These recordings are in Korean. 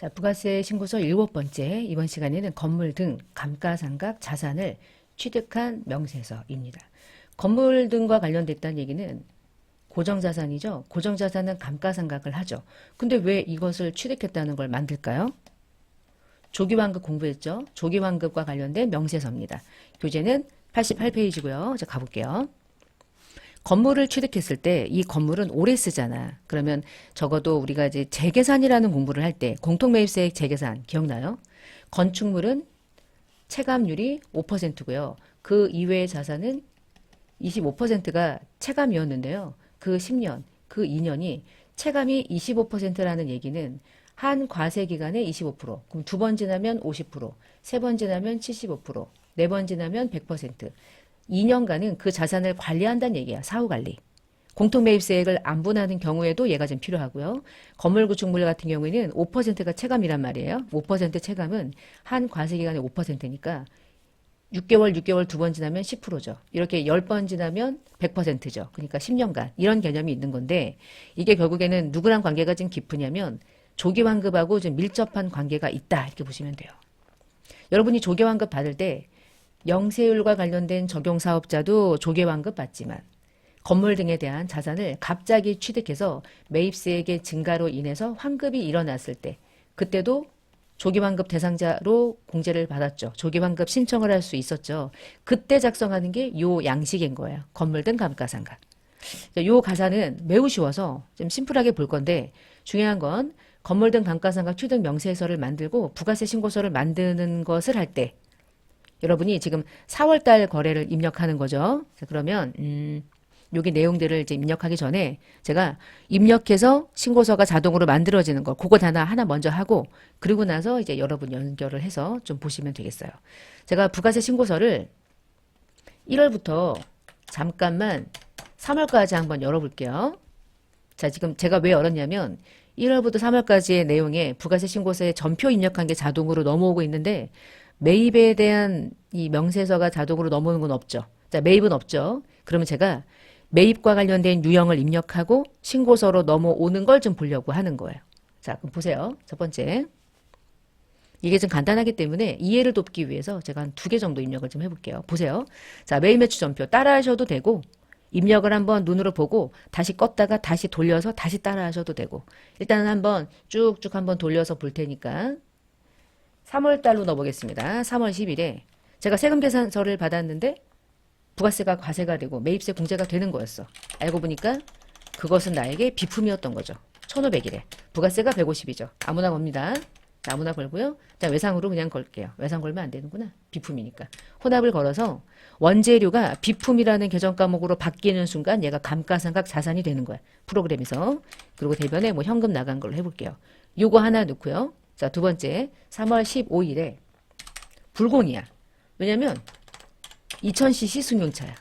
자, 부가세 신고서 7번째, 이번 시간에는 건물 등 감가상각 자산을 취득한 명세서입니다. 건물 등과 관련됐다는 얘기는 고정자산이죠. 고정자산은 감가상각을 하죠. 근데 왜 이것을 취득했다는 걸 만들까요? 조기환급 공부했죠. 조기환급과 관련된 명세서입니다. 교재는 88페이지고요. 자, 가볼게요. 건물을 취득했을 때 이 건물은 오래 쓰잖아. 그러면 적어도 우리가 이제 재계산이라는 공부를 할 때 공통매입세액 재계산 기억나요? 건축물은 체감률이 5%고요. 그 이외의 자산은 25%가 체감이었는데요. 그 10년, 그 2년이 체감이 25%라는 얘기는 한 과세 기간에 25%, 그럼 두 번 지나면 50%, 세 번 지나면 75%, 네 번 지나면 100%. 2년간은 그 자산을 관리한다는 얘기야. 사후관리. 공통매입세액을 안 분하는 경우에도 얘가 좀 필요하고요. 건물 구축물 같은 경우에는 5%가 체감이란 말이에요. 5% 체감은 한 과세기간에 5%니까 6개월 두 번 지나면 10%죠. 이렇게 10번 지나면 100%죠. 그러니까 10년간 이런 개념이 있는 건데 이게 결국에는 누구랑 관계가 좀 깊으냐면 조기환급하고 좀 밀접한 관계가 있다 이렇게 보시면 돼요. 여러분이 조기환급 받을 때 영세율과 관련된 적용사업자도 조기환급 받지만 건물 등에 대한 자산을 갑자기 취득해서 매입세액의 증가로 인해서 환급이 일어났을 때 그때도 조기환급 대상자로 공제를 받았죠. 조기환급 신청을 할 수 있었죠. 그때 작성하는 게 요 양식인 거예요. 건물 등 감가상각. 요 가사는 매우 쉬워서 좀 심플하게 볼 건데 중요한 건 건물 등 감가상각 취득 명세서를 만들고 부가세 신고서를 만드는 것을 할 때 여러분이 지금 4월달 거래를 입력하는 거죠. 자, 그러면 여기 내용들을 이제 입력하기 전에 제가 입력해서 신고서가 자동으로 만들어지는 거 그거 하나 먼저 하고 그리고 나서 이제 여러분 연결을 해서 좀 보시면 되겠어요. 제가 부가세 신고서를 1월부터 잠깐만 3월까지 한번 열어볼게요. 자, 지금 제가 왜 열었냐면 1월부터 3월까지의 내용에 부가세 신고서에 전표 입력한 게 자동으로 넘어오고 있는데 매입에 대한 이 명세서가 자동으로 넘어오는 건 없죠. 자, 매입은 없죠. 그러면 제가 매입과 관련된 유형을 입력하고 신고서로 넘어오는 걸 좀 보려고 하는 거예요. 자, 그럼 보세요. 첫 번째. 이게 좀 간단하기 때문에 이해를 돕기 위해서 제가 한 2개 정도 입력을 좀 해볼게요. 보세요. 자, 매입 매출 전표 따라 하셔도 되고 입력을 한번 눈으로 보고 다시 껐다가 다시 돌려서 다시 따라 하셔도 되고 일단은 한번 쭉쭉 한번 돌려서 볼 테니까 3월 달로 넣어보겠습니다. 3월 10일에 제가 세금 계산서를 받았는데 부가세가 과세가 되고 매입세 공제가 되는 거였어. 알고 보니까 그것은 나에게 비품이었던 거죠. 1,500일에. 부가세가 150이죠. 아무나 겁니다. 아무나 걸고요. 자, 외상으로 그냥 걸게요. 외상 걸면 안 되는구나. 비품이니까. 혼합을 걸어서 원재료가 비품이라는 계정 과목으로 바뀌는 순간 얘가 감가상각 자산이 되는 거야. 프로그램에서. 그리고 대변에 뭐 현금 나간 걸로 해볼게요. 요거 하나 넣고요. 자, 두 번째 3월 15일에 불공이야. 왜냐면 2000cc 승용차야.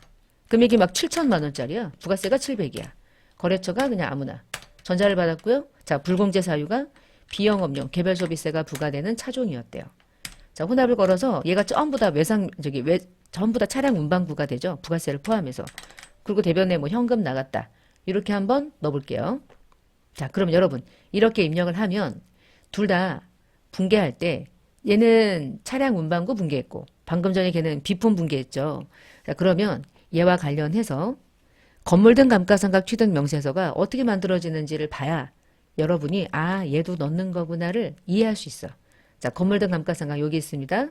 금액이 막 7천만 원짜리야. 부가세가 700이야. 거래처가 그냥 아무나. 전자를 받았고요. 자, 불공제 사유가 비영업용 개별소비세가 부과되는 차종이었대요. 자, 혼합을 걸어서 얘가 전부 다 전부 다 차량 운반부가 되죠. 부가세를 포함해서. 그리고 대변에 뭐 현금 나갔다. 이렇게 한번 넣어볼게요. 자, 그럼 여러분 이렇게 입력을 하면 둘 다 붕괴할 때 얘는 차량 운반구 붕괴했고 방금 전에 걔는 비품 붕괴했죠. 자, 그러면 얘와 관련해서 건물 등 감가상각 취득 명세서가 어떻게 만들어지는지를 봐야 여러분이 아 얘도 넣는 거구나를 이해할 수 있어. 자, 건물 등 감가상각 여기 있습니다.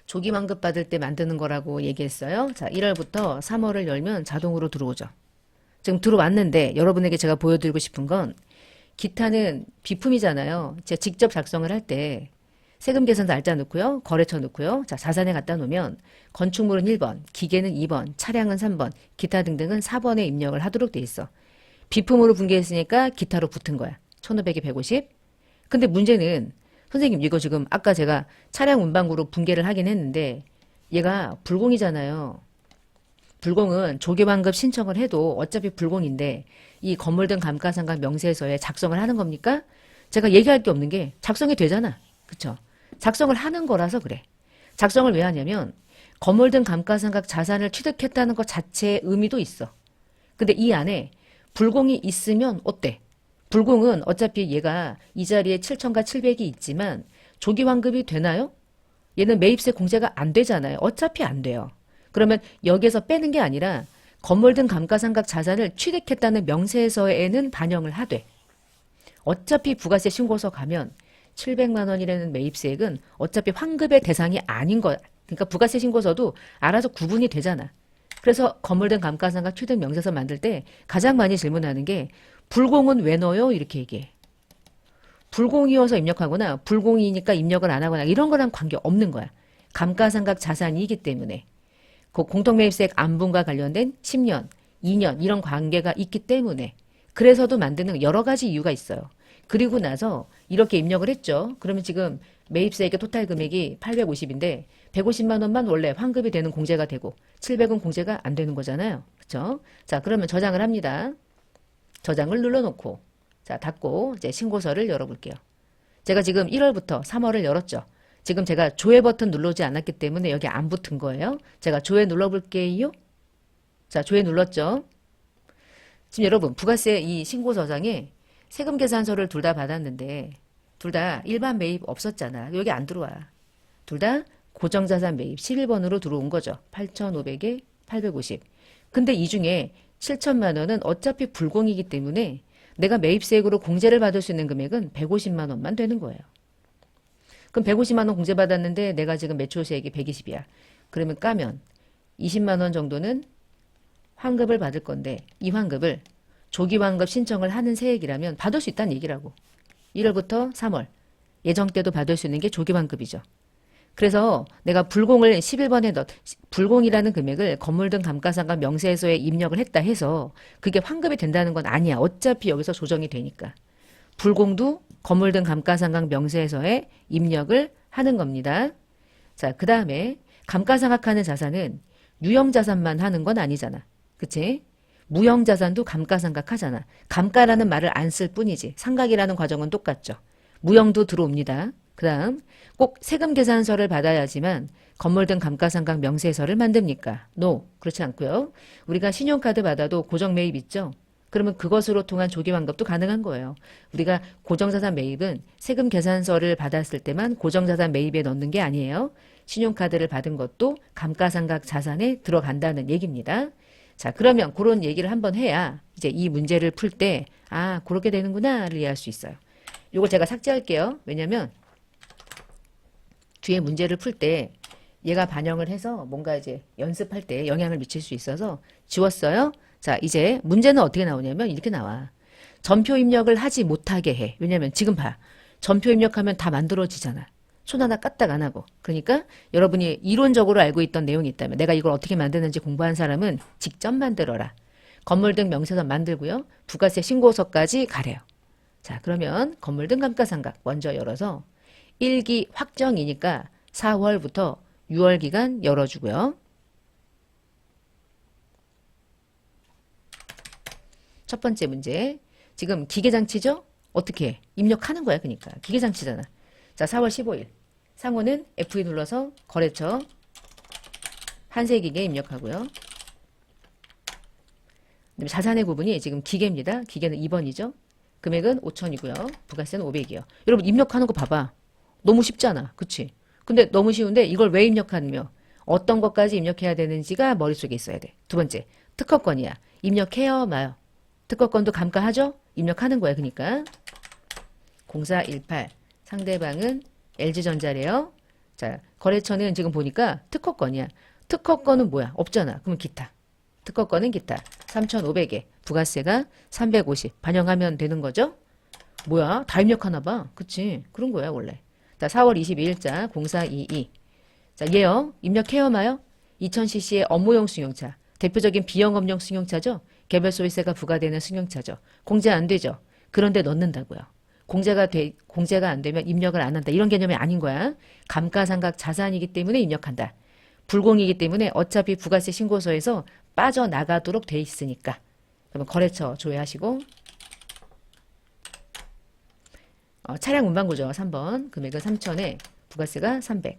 조기환급 받을 때 만드는 거라고 얘기했어요. 자, 1월부터 3월을 열면 자동으로 들어오죠. 지금 들어왔는데 여러분에게 제가 보여드리고 싶은 건 기타는 비품이잖아요. 제가 직접 작성을 할 때 세금 계산 날짜 넣고요. 거래처 넣고요. 자, 자산에 갖다 놓으면 건축물은 1번, 기계는 2번, 차량은 3번, 기타 등등은 4번에 입력을 하도록 돼 있어. 비품으로 분개했으니까 기타로 붙은 거야. 1,500에 150. 근데 문제는 선생님 이거 지금 아까 제가 차량 운반구로 분개를 하긴 했는데 얘가 불공이잖아요. 불공은 조기환급 신청을 해도 어차피 불공인데 이 건물 등 감가상각 명세서에 작성을 하는 겁니까? 제가 얘기할 게 없는 게 작성이 되잖아. 그쵸? 작성을 하는 거라서 그래. 작성을 왜 하냐면 건물 등 감가상각 자산을 취득했다는 것 자체의 의미도 있어. 근데 이 안에 불공이 있으면 어때? 불공은 어차피 얘가 이 자리에 7천과 700이 있지만 조기 환급이 되나요? 얘는 매입세 공제가 안 되잖아요. 어차피 안 돼요. 그러면 여기에서 빼는 게 아니라 건물 등 감가상각 자산을 취득했다는 명세서에는 반영을 하되 어차피 부가세 신고서 가면 700만 원이라는 매입세액은 어차피 환급의 대상이 아닌 거야. 그러니까 부가세 신고서도 알아서 구분이 되잖아. 그래서 건물 등 감가상각 취득 명세서 만들 때 가장 많이 질문하는 게 불공은 왜 넣어요? 이렇게 얘기해. 불공이어서 입력하거나 불공이니까 입력을 안 하거나 이런 거랑 관계 없는 거야. 감가상각 자산이기 때문에. 그 공통매입세액 안분과 관련된 10년, 2년 이런 관계가 있기 때문에 그래서도 만드는 여러 가지 이유가 있어요. 그리고 나서 이렇게 입력을 했죠. 그러면 지금 매입세액의 토탈 금액이 850인데 150만 원만 원래 환급이 되는 공제가 되고 700은 공제가 안 되는 거잖아요. 그렇죠? 자, 그러면 저장을 합니다. 저장을 눌러놓고 자, 닫고 이제 신고서를 열어볼게요. 제가 지금 1월부터 3월을 열었죠. 지금 제가 조회 버튼 누르지 않았기 때문에 여기 안 붙은 거예요. 제가 조회 눌러볼게요. 자, 조회 눌렀죠. 지금 여러분 부가세 이 신고 저장에 세금 계산서를 둘 다 받았는데 둘 다 일반 매입 없었잖아. 여기 안 들어와. 둘 다 고정자산 매입 11번으로 들어온 거죠. 8,500에 850. 근데 이 중에 7천만 원은 어차피 불공이기 때문에 내가 매입세액으로 공제를 받을 수 있는 금액은 150만 원만 되는 거예요. 그럼 150만 원 공제받았는데 내가 지금 매출세액이 120이야. 그러면 까면 20만 원 정도는 환급을 받을 건데 이 환급을 조기 환급 신청을 하는 세액이라면 받을 수 있다는 얘기라고. 1월부터 3월 예정 때도 받을 수 있는 게 조기 환급이죠. 그래서 내가 불공을 11번에 불공이라는 금액을 건물 등 감가상각 명세서에 입력을 했다 해서 그게 환급이 된다는 건 아니야. 어차피 여기서 조정이 되니까. 불공도 건물 등 감가상각 명세서에 입력을 하는 겁니다. 자, 그 다음에 감가상각하는 자산은 유형자산만 하는 건 아니잖아. 그치? 무형자산도 감가상각하잖아. 감가라는 말을 안 쓸 뿐이지. 상각이라는 과정은 똑같죠. 무형도 들어옵니다. 그 다음 꼭 세금 계산서를 받아야지만 건물 등 감가상각 명세서를 만듭니까? No, 그렇지 않고요. 우리가 신용카드 받아도 고정매입 있죠? 그러면 그것으로 통한 조기환급도 가능한 거예요. 우리가 고정자산 매입은 세금 계산서를 받았을 때만 고정자산 매입에 넣는 게 아니에요. 신용카드를 받은 것도 감가상각 자산에 들어간다는 얘기입니다. 자, 그러면 그런 얘기를 한번 해야 이제 이 문제를 풀 때 아, 그렇게 되는구나를 이해할 수 있어요. 이걸 제가 삭제할게요. 왜냐면 뒤에 문제를 풀 때 얘가 반영을 해서 뭔가 이제 연습할 때 영향을 미칠 수 있어서 지웠어요. 자, 이제 문제는 어떻게 나오냐면 이렇게 나와. 전표 입력을 하지 못하게 해. 왜냐면 지금 봐. 전표 입력하면 다 만들어지잖아. 손 하나 까딱 안 하고. 그러니까 여러분이 이론적으로 알고 있던 내용이 있다면 내가 이걸 어떻게 만드는지 공부한 사람은 직접 만들어라. 건물 등 명세서 만들고요. 부가세 신고서까지 가래요. 자, 그러면 건물 등 감가상각 먼저 열어서 1기 확정이니까 4월부터 6월 기간 열어주고요. 첫 번째 문제. 지금 기계장치죠? 어떻게 해? 입력하는 거야. 그러니까 기계장치잖아. 자, 4월 15일. 상호는 F2 눌러서 거래처 한세기계 입력하고요. 자산의 구분이 지금 기계입니다. 기계는 2번이죠. 금액은 5천이고요. 부가세는 500이요. 여러분 입력하는 거 봐봐. 너무 쉽잖아. 그치? 근데 너무 쉬운데 이걸 왜 입력하며 어떤 것까지 입력해야 되는지가 머릿속에 있어야 돼. 두 번째, 특허권이야. 입력해요, 마요. 특허권도 감가하죠? 입력하는 거야. 그러니까 0418 상대방은 LG전자래요. 자, 거래처는 지금 보니까 특허권이야. 특허권은 뭐야? 없잖아. 그럼 기타. 특허권은 기타. 3,500에 부가세가 350 반영하면 되는 거죠? 뭐야? 다 입력하나 봐. 그치? 그런 거야 원래. 자, 4월 22일자 0422. 자, 얘요. 입력해요 마요? 2000cc의 업무용 승용차. 대표적인 비영업용 승용차죠? 개별 소비세가 부과되는 승용차죠. 공제 안 되죠? 그런데 넣는다고요. 공제가 안 되면 입력을 안 한다. 이런 개념이 아닌 거야. 감가상각 자산이기 때문에 입력한다. 불공이기 때문에 어차피 부가세 신고서에서 빠져나가도록 돼 있으니까. 그러면 거래처 조회하시고 차량 운반구조 3번 금액은 3천에 부가세가 300.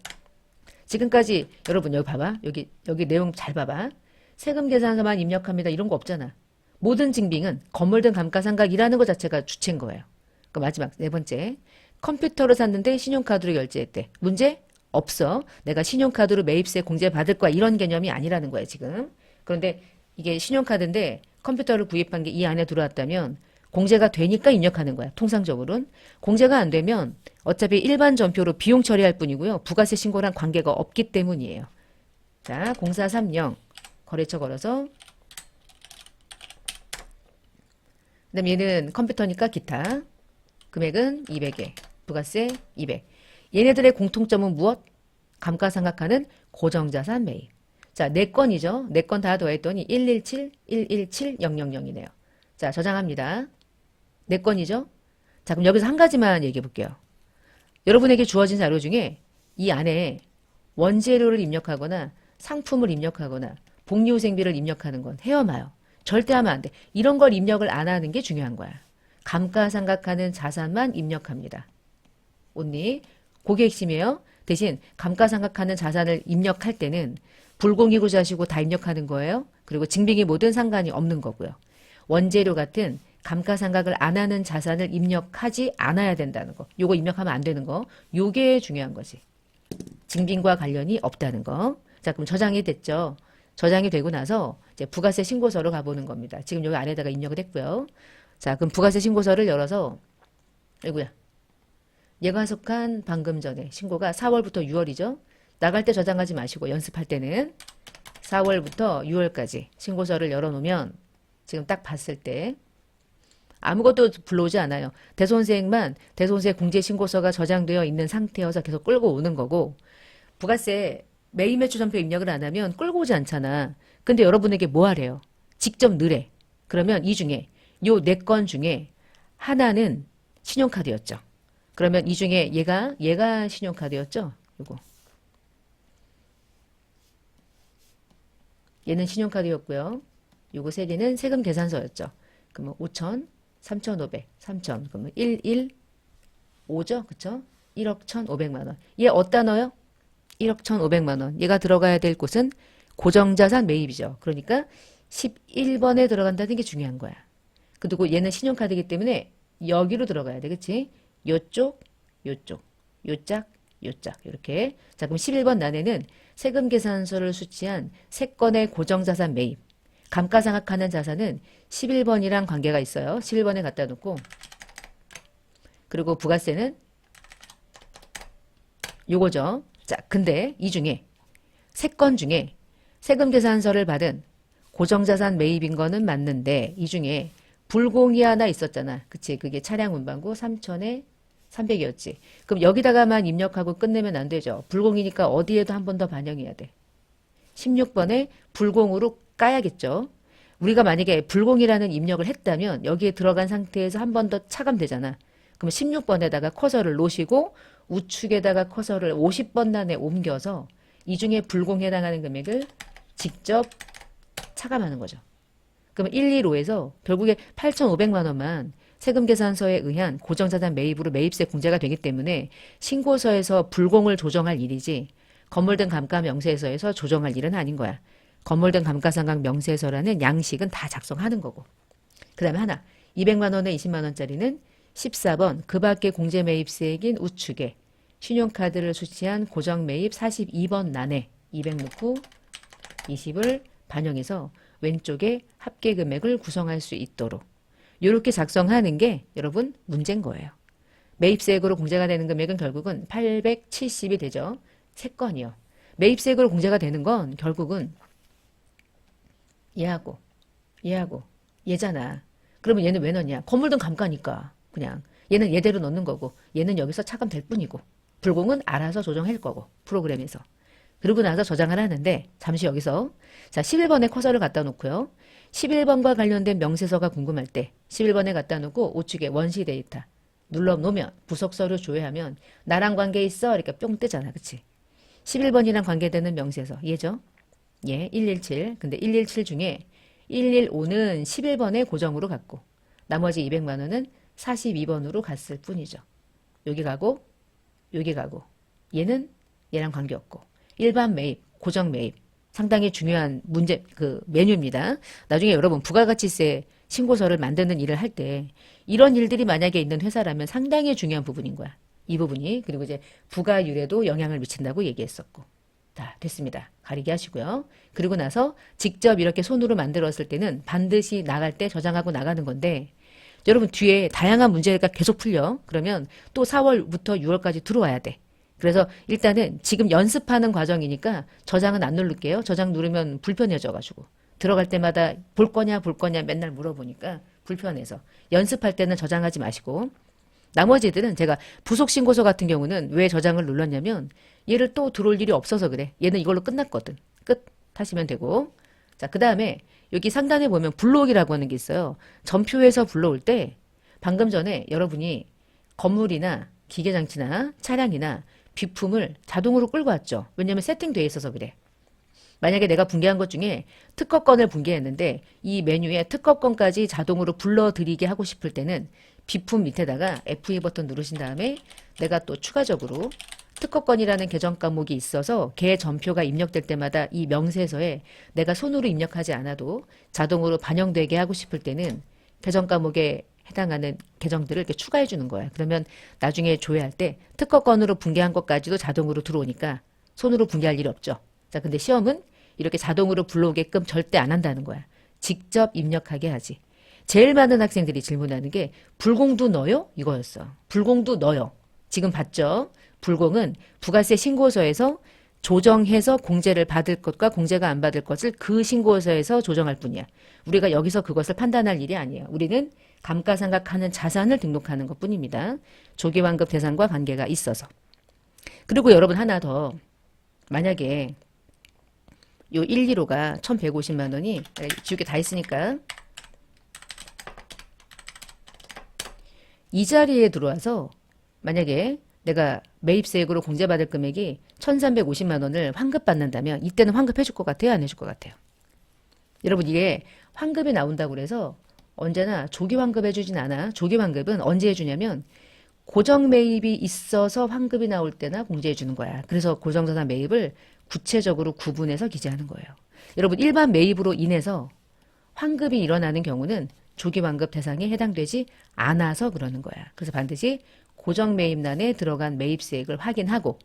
지금까지 여러분 여기 봐봐. 여기 내용 잘 봐봐. 세금 계산서만 입력합니다. 이런 거 없잖아. 모든 징빙은 건물 등 감가상각이라는 것 자체가 주체인 거예요. 그 마지막 네 번째. 컴퓨터를 샀는데 신용카드로 결제했대. 문제? 없어. 내가 신용카드로 매입세 공제 받을 거야. 이런 개념이 아니라는 거예요, 지금. 그런데 이게 신용카드인데 컴퓨터를 구입한 게 이 안에 들어왔다면 공제가 되니까 입력하는 거야. 통상적으로는. 공제가 안 되면 어차피 일반 전표로 비용 처리할 뿐이고요. 부가세 신고랑 관계가 없기 때문이에요. 자, 0430 거래처 걸어서 그다음 얘는 컴퓨터니까 기타 금액은 200에 부가세 200. 얘네들의 공통점은 무엇? 감가상각하는 고정자산 매입. 자, 4건이죠. 4건 다 더했더니 117, 117, 000이네요. 자, 저장합니다. 4건이죠. 자, 그럼 여기서 한 가지만 얘기해 볼게요. 여러분에게 주어진 자료 중에 이 안에 원재료를 입력하거나 상품을 입력하거나 복리후생비를 입력하는 건 헤어 마요. 절대 하면 안 돼. 이런 걸 입력을 안 하는 게 중요한 거야. 감가상각하는 자산만 입력합니다. 온리. 그게 핵심이에요. 대신 감가상각하는 자산을 입력할 때는 불공이고 자시고 다 입력하는 거예요. 그리고 징빙이 뭐든 상관이 없는 거고요. 원재료 같은 감가상각을 안 하는 자산을 입력하지 않아야 된다는 거. 요거 입력하면 안 되는 거. 요게 중요한 거지. 징빙과 관련이 없다는 거. 자, 그럼 저장이 됐죠. 저장이 되고 나서 이제 부가세 신고서로 가보는 겁니다. 지금 여기 안에다가 입력을 했고요. 자, 그럼 부가세 신고서를 열어서 아이고야. 얘가 속한 방금 전에 신고가 4월부터 6월이죠. 나갈 때 저장하지 마시고 연습할 때는 4월부터 6월까지 신고서를 열어놓으면 지금 딱 봤을 때 아무것도 불러오지 않아요. 대손세액만 대손세 공제신고서가 저장되어 있는 상태여서 계속 끌고 오는 거고 부가세 매입매출전표 입력을 안 하면 끌고 오지 않잖아. 근데 여러분에게 뭐 하래요? 직접 넣으래. 그러면 이 중에 요 4건 중에 하나는 신용카드였죠. 그러면 이 중에 얘가 신용카드였죠? 요거. 얘는 신용카드였고요. 요거 3개는 세금 계산서였죠. 그러면 5천, 3,500, 3천, 그러면 115죠? 그쵸? 1억 1,500만 원. 얘 어디다 넣어요? 1억 1,500만 원. 얘가 들어가야 될 곳은 고정자산 매입이죠. 그러니까 11번에 들어간다는 게 중요한 거야. 그리고 얘는 신용카드이기 때문에 여기로 들어가야 돼. 그치? 요쪽, 요쪽, 요짝, 요짝 이렇게. 자, 그럼 11번 난에는 세금 계산서를 수취한 3건의 고정자산 매입. 감가상각하는 자산은 11번이랑 관계가 있어요. 11번에 갖다 놓고 그리고 부가세는 요거죠. 자, 근데 이 중에 3건 중에 세금 계산서를 받은 고정자산 매입인 거는 맞는데 이 중에 불공이 하나 있었잖아. 그치? 그게 차량 운반구 3천에 300이었지. 그럼 여기다가만 입력하고 끝내면 안 되죠. 불공이니까 어디에도 한 번 더 반영해야 돼. 16번에 불공으로 까야겠죠. 우리가 만약에 불공이라는 입력을 했다면 여기에 들어간 상태에서 한 번 더 차감되잖아. 그럼 16번에다가 커서를 놓으시고 우측에다가 커서를 50번 단에 옮겨서 이 중에 불공에 해당하는 금액을 직접 차감하는 거죠. 그러면 115에서 결국에 8,500만 원만 세금 계산서에 의한 고정자산 매입으로 매입세 공제가 되기 때문에 신고서에서 불공을 조정할 일이지 건물 등 감가 명세서에서 조정할 일은 아닌 거야. 건물 등 감가상각 명세서라는 양식은 다 작성하는 거고. 그 다음에 하나 200만 원에 20만 원짜리는 14번 그 밖의 공제 매입세액인 우측에 신용카드를 수취한 고정 매입 42번 난에 200 넣고 20을 반영해서 왼쪽에 합계 금액을 구성할 수 있도록 이렇게 작성하는 게 여러분 문제인 거예요. 매입세액으로 공제가 되는 금액은 결국은 870이 되죠. 3건이요. 매입세액으로 공제가 되는 건 결국은 얘하고 얘잖아. 그러면 얘는 왜 넣냐? 건물등 감가니까 그냥 얘는 얘대로 넣는 거고 얘는 여기서 차감될 뿐이고 불공은 알아서 조정할 거고 프로그램에서. 그러고 나서 저장을 하는데 잠시 여기서 자 11번에 커서를 갖다 놓고요. 11번과 관련된 명세서가 궁금할 때 11번에 갖다 놓고 우측에 원시 데이터 눌러놓으면 부속서류 조회하면 나랑 관계 있어 이렇게 뿅 뜨잖아. 그치? 11번이랑 관계되는 명세서 얘죠. 예, 117. 근데 117 중에 115는 11번에 고정으로 갔고 나머지 200만 원은 42번으로 갔을 뿐이죠. 여기 가고 얘는 얘랑 관계없고 일반 매입, 고정 매입 상당히 중요한 문제 그 메뉴입니다. 나중에 여러분 부가가치세 신고서를 만드는 일을 할 때 이런 일들이 만약에 있는 회사라면 상당히 중요한 부분인 거야. 이 부분이. 그리고 이제 부가율에도 영향을 미친다고 얘기했었고. 자, 됐습니다. 가리게 하시고요. 그리고 나서 직접 이렇게 손으로 만들었을 때는 반드시 나갈 때 저장하고 나가는 건데 여러분 뒤에 다양한 문제가 계속 풀려. 그러면 또 4월부터 6월까지 들어와야 돼. 그래서 일단은 지금 연습하는 과정이니까 저장은 안 누를게요. 저장 누르면 불편해져가지고. 들어갈 때마다 볼 거냐 맨날 물어보니까 불편해서. 연습할 때는 저장하지 마시고. 나머지들은 제가 부속 신고서 같은 경우는 왜 저장을 눌렀냐면 얘를 또 들어올 일이 없어서 그래. 얘는 이걸로 끝났거든. 끝 하시면 되고. 자, 그 다음에 여기 상단에 보면 불러오기라고 하는 게 있어요. 전표에서 불러올 때 방금 전에 여러분이 건물이나 기계장치나 차량이나 비품을 자동으로 끌고 왔죠. 왜냐면 세팅되어 있어서 그래. 만약에 내가 붕괴한 것 중에 특허권을 붕괴했는데 이 메뉴에 특허권까지 자동으로 불러들이게 하고 싶을 때는 비품 밑에다가 F2 버튼 누르신 다음에 내가 또 추가적으로 특허권이라는 계정 과목이 있어서 개 전표가 입력될 때마다 이 명세서에 내가 손으로 입력하지 않아도 자동으로 반영되게 하고 싶을 때는 계정 과목에 해당하는 계정들을 이렇게 추가해 주는 거야. 그러면 나중에 조회할 때 특허권으로 붕괴한 것까지도 자동으로 들어오니까 손으로 붕괴할 일이 없죠. 자, 근데 시험은 이렇게 자동으로 불러오게끔 절대 안 한다는 거야. 직접 입력하게 하지. 제일 많은 학생들이 질문하는 게 불공도 넣어요? 이거였어. 불공도 넣어요. 지금 봤죠? 불공은 부가세 신고서에서 조정해서 공제를 받을 것과 공제가 안 받을 것을 그 신고서에서 조정할 뿐이야. 우리가 여기서 그것을 판단할 일이 아니에요. 우리는 감가상각하는 자산을 등록하는 것뿐입니다. 조기환급 대상과 관계가 있어서. 그리고 여러분 하나 더. 만약에 요 1, 2호가 1150만 원이 지우개 다 있으니까 이 자리에 들어와서 만약에 내가 매입세액으로 공제받을 금액이 1350만 원을 환급받는다면 이때는 환급해 줄 것 같아요? 안 해줄 것 같아요? 여러분 이게 환급이 나온다고 그래서 언제나 조기 환급해 주진 않아. 조기 환급은 언제 해주냐면 고정 매입이 있어서 환급이 나올 때나 공제해 주는 거야. 그래서 고정자산 매입을 구체적으로 구분해서 기재하는 거예요. 여러분 일반 매입으로 인해서 환급이 일어나는 경우는 조기 환급 대상에 해당되지 않아서 그러는 거야. 그래서 반드시 고정 매입란에 들어간 매입세액을 확인하고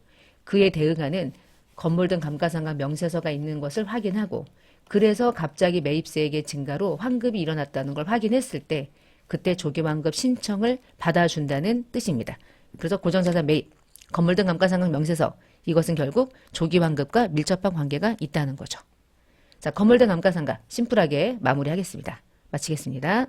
그에 대응하는 건물 등 감가상각 명세서가 있는 것을 확인하고 그래서 갑자기 매입세액의 증가로 환급이 일어났다는 걸 확인했을 때 그때 조기환급 신청을 받아준다는 뜻입니다. 그래서 고정자산 매입, 건물 등 감가상각 명세서 이것은 결국 조기환급과 밀접한 관계가 있다는 거죠. 자, 건물 등 감가상각 심플하게 마무리하겠습니다. 마치겠습니다.